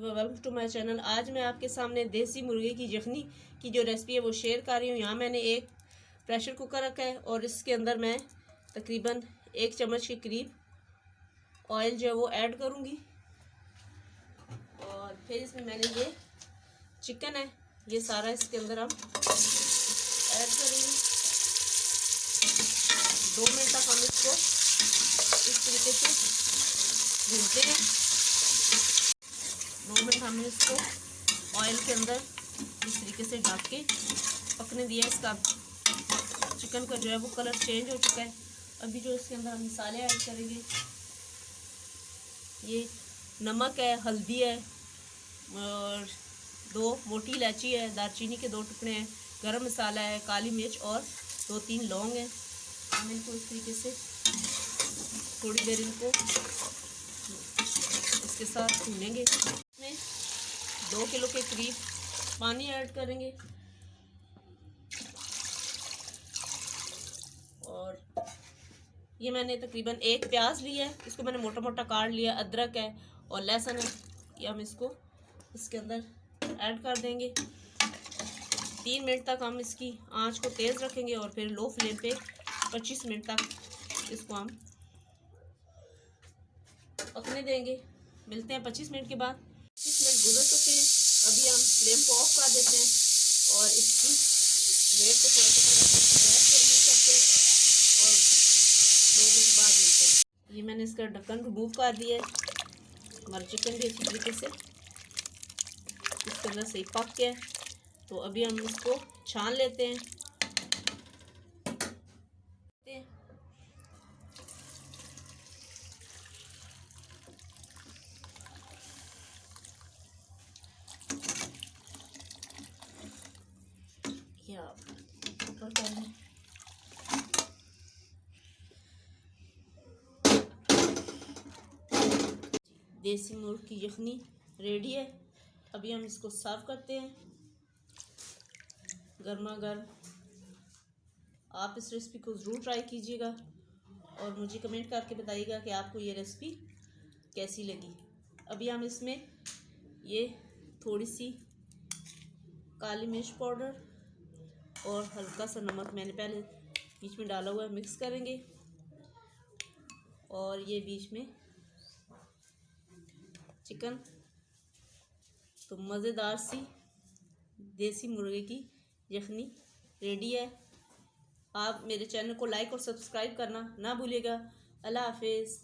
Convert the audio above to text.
Welcome to my channel. आज मैं आपके सामने देसी मुर्गे की यखनी की जो रेसिपी है वो शेयर कर रही हूँ। यहाँ मैंने एक प्रेशर कुकर रखा है और इसके अंदर मैं तकरीबन 1 चम्मच के करीब ऑयल जो है वो ऐड करूँगी। और फिर इसमें मैंने ये चिकन है, ये सारा इसके अंदर हम ऐड करेंगे। 2 मिनट तक हम इसको इस तरीके से भूनते हैं। 2 मिनट हमने इसको ऑयल के अंदर इस तरीके से ढक के पकने दिया। इसका चिकन का जो है वो कलर चेंज हो चुका है। अभी जो इसके अंदर हम मसाले ऐड करेंगे, ये नमक है, हल्दी है और 2 मोटी इलायची है, दालचीनी के 2 टुकड़े हैं, गरम मसाला है, काली मिर्च और 2-3 लौंग है। हम इनको इस तरीके से थोड़ी देर इनको इसके साथ भूनेंगे। इसमें 2 किलो के करीब पानी ऐड करेंगे और ये मैंने तकरीबन 1 प्याज लिया है, इसको मैंने मोटा मोटा काट लिया। अदरक है और लहसुन है, ये हम इसको इसके अंदर ऐड कर देंगे। 3 मिनट तक हम इसकी आंच को तेज़ रखेंगे और फिर लो फ्लेम पे 25 मिनट तक इसको हम पकने देंगे। मिलते हैं 25 मिनट के बाद। 25 मिनट गुजर चुके हैं। अभी हम फ्लेम को ऑफ कर देते हैं और इसकी वेट को थोड़ा सा गैस पर यूज करते हैं और 2 मिनट बाद मिलते हैं। ये मैंने इसका ढक्कन रिमूव कर दिया है। हमारा चिकन भी इसी तरीके से इसके अंदर सही पक गया है। तो अभी हम इसको छान लेते हैं। ऊपर कर लें। देसी मुर्ग की यखनी रेडी है। अभी हम इसको सर्व करते हैं गर्मा गर्म। आप इस रेसिपी को ज़रूर ट्राई कीजिएगा और मुझे कमेंट करके बताइएगा कि आपको ये रेसिपी कैसी लगी। अभी हम इसमें ये थोड़ी सी काली मिर्च पाउडर और हल्का सा नमक मैंने पहले बीच में डाला हुआ है, मिक्स करेंगे। और ये बीच में चिकन, तो मज़ेदार सी देसी मुर्गे की यखनी रेडी है। आप मेरे चैनल को लाइक और सब्सक्राइब करना ना भूलिएगा। अल्लाह हाफिज़।